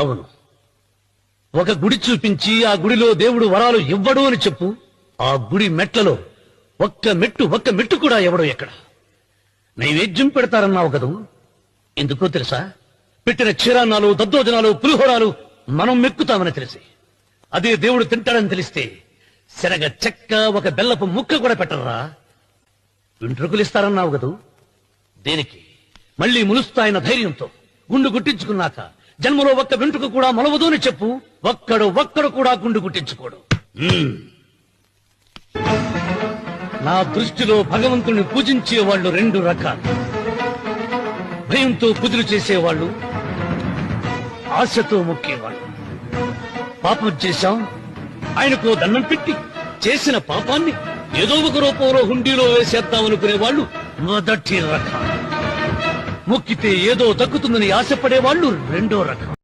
అవును, ఒక గుడి చూపించి ఆ గుడిలో దేవుడు వరాలు ఇవ్వడు అని చెప్పు. ఆ గుడి మెట్లలో ఒక్క మెట్టు కూడా ఎవడో ఎక్కడ. నైవేద్యం పెడతారన్నావు కదూ, ఎందుకో తెలుసా? పెట్టిన క్షీరాన్నాలు, దద్దోజనాలు, పులిహోరాలు మనం మెక్కుతామని తెలిసి, అదే దేవుడు తింటాడని తెలిస్తే శనగ చెక్క, ఒక బెల్లపు ముక్క కూడా పెట్టరా. వెంట్రుకలు ఇస్తారన్నావు కదూ, దేనికి? మళ్ళీ ములుస్తాయన్న ధైర్యంతో గుండు గుట్టించుకున్నాక జన్మలో ఒక్క వెంట్రుక కూడా మొలవదు అని చెప్పు. ఒక్కడు కూడా గుండు గుట్టించుకోడు. నా దృష్టిలో భగవంతుని పూజించే వాళ్ళు రెండు రకాలు. భయంతో కుదురు చేసేవాళ్ళు, ఆశతో మొక్కేవాళ్ళు. పాపం చేశాం, ఆయనకు దండం పెట్టి చేసిన పాపాన్ని ఏదో ఒక రూపంలో హుండీలో వేసేద్దామనుకునే వాళ్ళు మొదటి రకం. మొక్కితే ఏదో దక్కుతుందని ఆశపడేవాళ్ళు రెండో రకం.